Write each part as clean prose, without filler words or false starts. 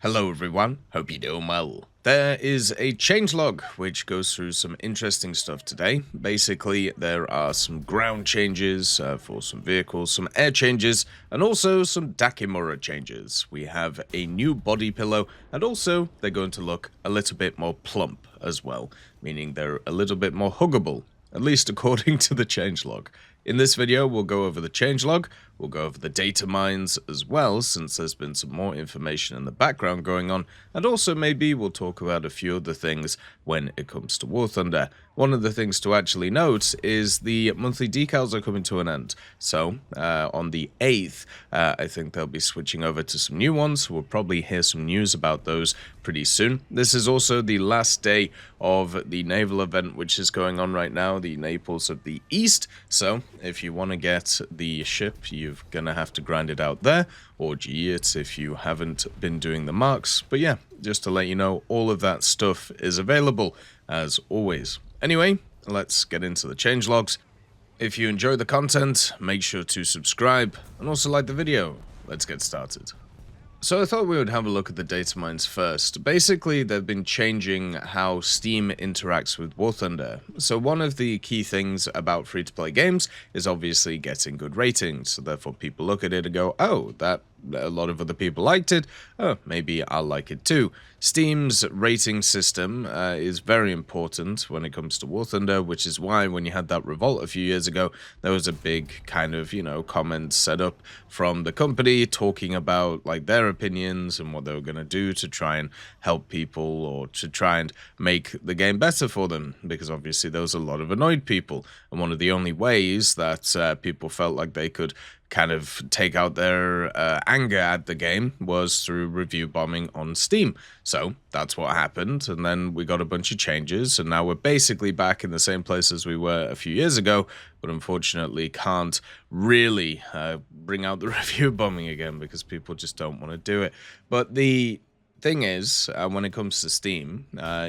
Hello everyone, hope you're doing well. There is a changelog which goes through some interesting stuff today. Basically, there are some ground changes for some vehicles, some air changes, and also some Dakimura changes. We have a new body pillow, and also they're going to look a little bit more plump as well, meaning they're a little bit more huggable, at least according to the changelog. In this video, we'll go over the changelog, we'll go over the data mines as well, since there's been some more information in the background going on, and also maybe we'll talk about a few other things when it comes to Warthunder. One of the things to actually note is the monthly decals are coming to an end. So, on the 8th, I think they'll be switching over to some new ones. We'll probably hear some news about those pretty soon. This is also the last day of the naval event, which is going on right now, the Naples of the East. So, if you want to get the ship, you're gonna have to grind it out there, or GE it if you haven't been doing the marks. But yeah, just to let you know, all of that stuff is available, as always. Anyway, let's get into the changelogs. If you enjoy the content, make sure to subscribe, and also like the video. Let's get started. So I thought we would have a look at the data mines first. Basically, they've been changing how Steam interacts with Warthunder. So one of the key things about free-to-play games is obviously getting good ratings. So therefore people look at it and go, oh, that a lot of other people liked it, oh, maybe I'll like it too. Steam's rating system is very important when it comes to Warthunder, which is why when you had that revolt a few years ago, there was a big kind of, comment set up from the company talking about like their opinions and what they were going to do to try and help people or to try and make the game better for them, because obviously there was a lot of annoyed people, and one of the only ways that people felt like they could kind of take out their anger at the game was through review bombing on Steam. So that's what happened, and then we got a bunch of changes, and now we're basically back in the same place as we were a few years ago, but unfortunately can't really bring out the review bombing again because people just don't want to do it. But the thing is, when it comes to Steam,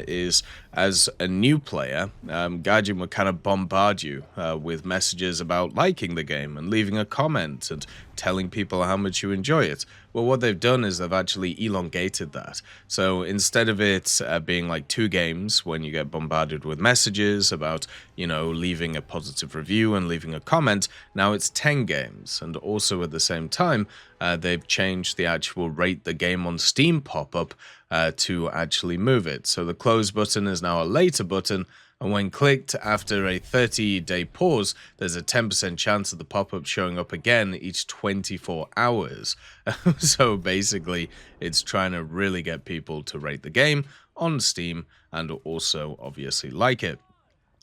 is as a new player, Gaijin would kind of bombard you with messages about liking the game and leaving a comment and telling people how much you enjoy it. Well, what they've done is they've actually elongated that. So instead of it being like 2 games when you get bombarded with messages about, leaving a positive review and leaving a comment, now it's 10 games. And also at the same time, they've changed the actual rate the game on Steam pop-up to actually move it. So the close button is now a later button, and when clicked after a 30-day pause, there's a 10% chance of the pop-up showing up again each 24 hours. So basically, it's trying to really get people to rate the game on Steam and also obviously like it.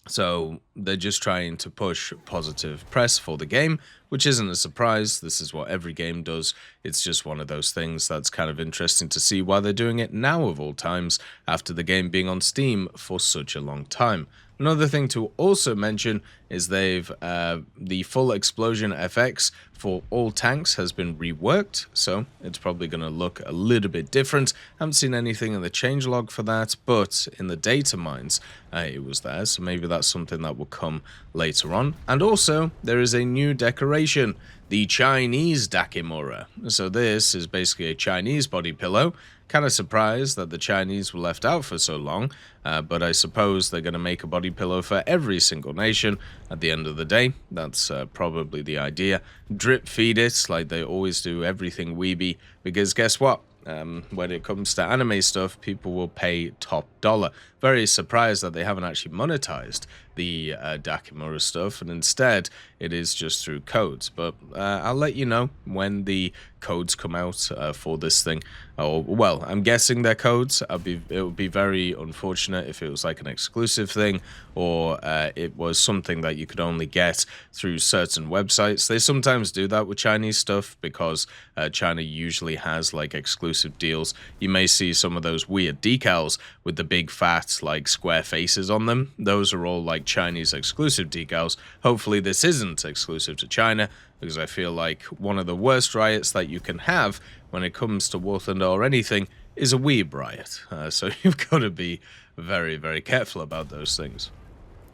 So they're just trying to push positive press for the game, which isn't a surprise. This is what every game does. It's just one of those things that's kind of interesting to see why they're doing it now of all times, after the game being on Steam for such a long time. Another thing to also mention is they've the full explosion FX for all tanks has been reworked, so it's probably going to look a little bit different. Haven't seen anything in the changelog for that, but in the data mines it was there, so maybe that's something that will come later on. And also there is a new decoration, the Chinese Dakimura. So this is basically a Chinese body pillow. Kind of surprised that the Chinese were left out for so long, but I suppose they're going to make a body pillow for every single nation at the end of the day. That's probably the idea. Drip feed it like they always do everything weeby, because guess what? When it comes to anime stuff, people will pay top dollar. Very surprised that they haven't actually monetized the Dakimura stuff, and instead it is just through codes. But I'll let you know when the codes come out for this thing. Oh, well, I'm guessing they're codes. It would be very unfortunate if it was like an exclusive thing, or it was something that you could only get through certain websites. They sometimes do that with Chinese stuff because China usually has like exclusive deals. You may see some of those weird decals with the big fat like square faces on them. Those are all like Chinese exclusive decals. Hopefully this isn't exclusive to China, because I feel like one of the worst riots that you can have when it comes to Warthunder or anything is a weeb riot. So you've got to be very, very careful about those things.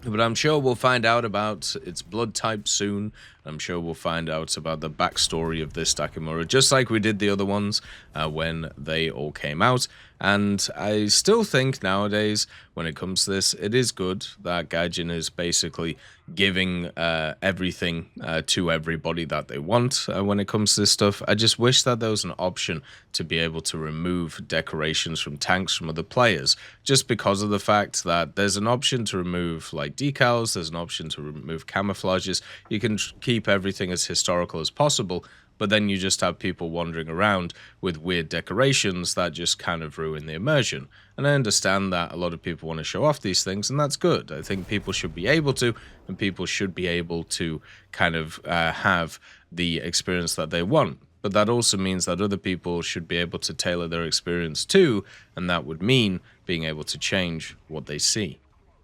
But I'm sure we'll find out about its blood type soon, I'm sure we'll find out about the backstory of this Dakimura, just like we did the other ones when they all came out. And I still think nowadays, when it comes to this, it is good that Gaijin is basically giving everything to everybody that they want when it comes to this stuff. I just wish that there was an option to be able to remove decorations from tanks from other players, just because of the fact that there's an option to remove like decals, there's an option to remove camouflages. You can keep everything as historical as possible, but then you just have people wandering around with weird decorations that just kind of ruin the immersion. And I understand that a lot of people want to show off these things, and that's good. I think people should be able to, and people should be able to kind of have the experience that they want. But that also means that other people should be able to tailor their experience too, and that would mean being able to change what they see.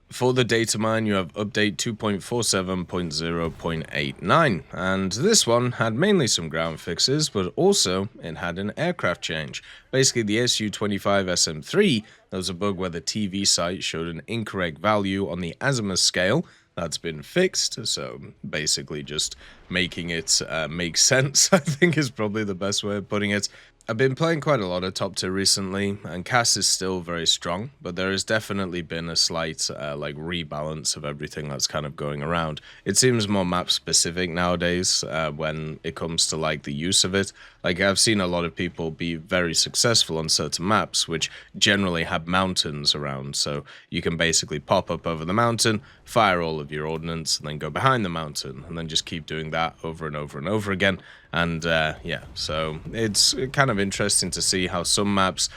For the data mine, you have update 2.47.0.89, and this one had mainly some ground fixes, but also it had an aircraft change. Basically, the Su-25SM3, there was a bug where the TV site showed an incorrect value on the azimuth scale. That's been fixed, so basically just making it make sense, I think is probably the best way of putting it. I've been playing quite a lot of top tier recently, and CAS is still very strong, but there has definitely been a slight like rebalance of everything that's kind of going around. It seems more map specific nowadays when it comes to like the use of it. Like I've seen a lot of people be very successful on certain maps which generally have mountains around, so you can basically pop up over the mountain, fire all of your ordnance, and then go behind the mountain, and then just keep doing that over and over and over again. And yeah, so it's kind of interesting to see how some maps,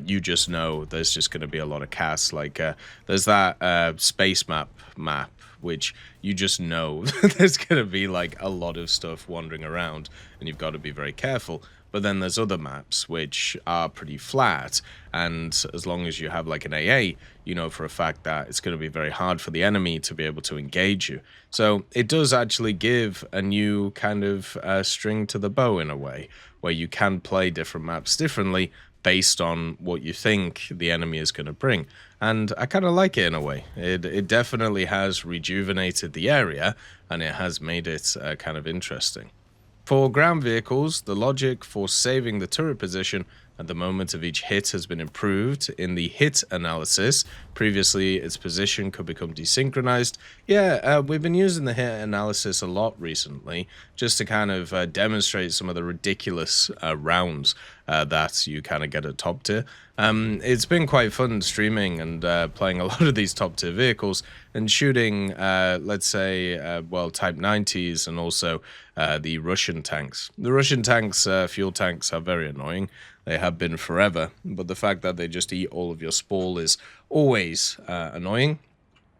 you just know there's just going to be a lot of CAS. Like there's that space map, which you just know there's going to be like a lot of stuff wandering around, and you've got to be very careful. But then there's other maps which are pretty flat, and as long as you have like an AA, you know for a fact that it's going to be very hard for the enemy to be able to engage you. So it does actually give a new kind of string to the bow in a way, where you can play different maps differently based on what you think the enemy is going to bring. And I kind of like it in a way. It definitely has rejuvenated the area, and it has made it kind of interesting. For ground vehicles, the logic for saving the turret position at the moment of each hit has been improved in the hit analysis. Previously, its position could become desynchronized. Yeah, we've been using the hit analysis a lot recently, just to kind of demonstrate some of the ridiculous rounds that you kind of get at top tier. It's been quite fun streaming and playing a lot of these top tier vehicles and shooting, let's say, well, Type 90s and also the Russian tanks. The Russian tanks, fuel tanks, are very annoying. They have been forever, but the fact that they just eat all of your spall is always annoying.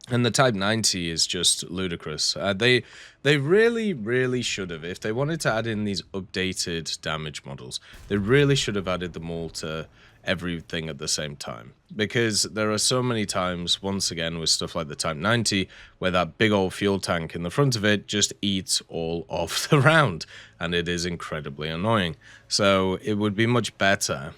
And the Type 90 is just ludicrous. They really should have, if they wanted to add in these updated damage models, they really should have added them all to everything at the same time. Because there are so many times, once again, with stuff like the Type 90, where that big old fuel tank in the front of it just eats all of the round, and it is incredibly annoying. So it would be much better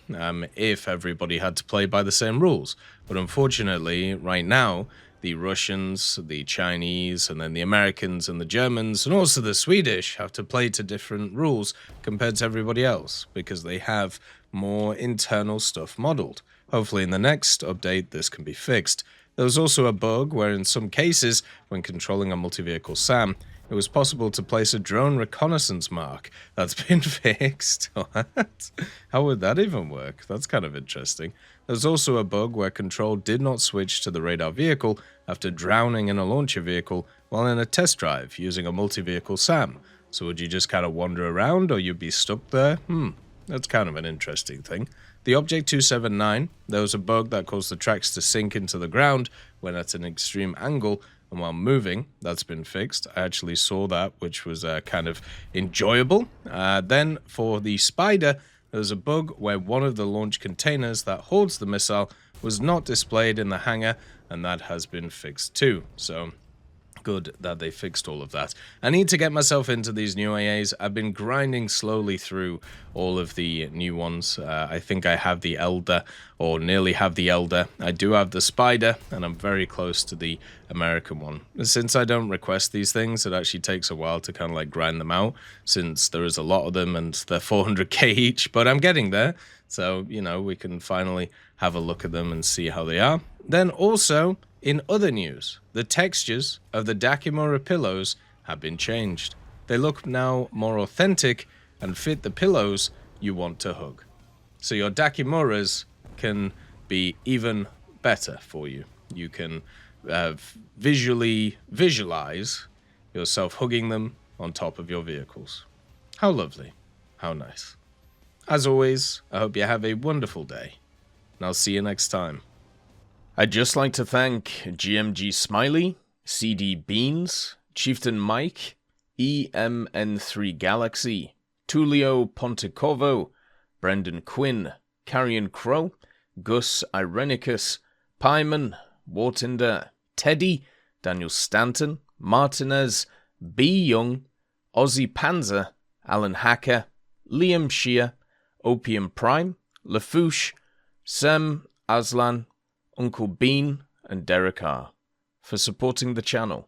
if everybody had to play by the same rules. But unfortunately, right now, the Russians, the Chinese, and then the Americans and the Germans, and also the Swedish have to play to different rules compared to everybody else, because they have more internal stuff modeled. Hopefully in the next update this can be fixed. There was also a bug where in some cases, when controlling a multi-vehicle SAM, it was possible to place a drone reconnaissance mark. That's been fixed. What? How would that even work? That's kind of interesting. There's also a bug where control did not switch to the radar vehicle after drowning in a launcher vehicle while in a test drive using a multi-vehicle SAM. So would you just kind of wander around, or you'd be stuck there? That's kind of an interesting thing. The Object 279, there was a bug that caused the tracks to sink into the ground when at an extreme angle, and while moving. That's been fixed. I actually saw that, which was kind of enjoyable. Then for the Spider, there was a bug where one of the launch containers that holds the missile was not displayed in the hangar, and that has been fixed too. So Good that they fixed all of that. I need to get myself into these new AAs. I've been grinding slowly through all of the new ones. I think I have the Elder, or nearly have the Elder. I do have the Spider, and I'm very close to the American one. Since I don't request these things, it actually takes a while to kind of like grind them out, since there is a lot of them and they're 400k each, but I'm getting there. So, you know, we can finally have a look at them and see how they are. Then also, in other news, the textures of the Dakimura pillows have been changed. They look now more authentic and fit the pillows you want to hug. So your Dakimuras can be even better for you. You can visualize yourself hugging them on top of your vehicles. How lovely. How nice. As always, I hope you have a wonderful day, and I'll see you next time. I'd just like to thank GMG Smiley, CD Beans, Chieftain Mike, EMN3 Galaxy, Tulio Pontecorvo, Brendan Quinn, Carrion Crow, Gus Irenicus, Pyman, Warthunder, Teddy, Daniel Stanton, Martinez, B. Young, Ozzy Panzer, Alan Hacker, Liam Shear, Opium Prime, Lafouche, Sem Aslan, Uncle Bean, and Derek R. for supporting the channel.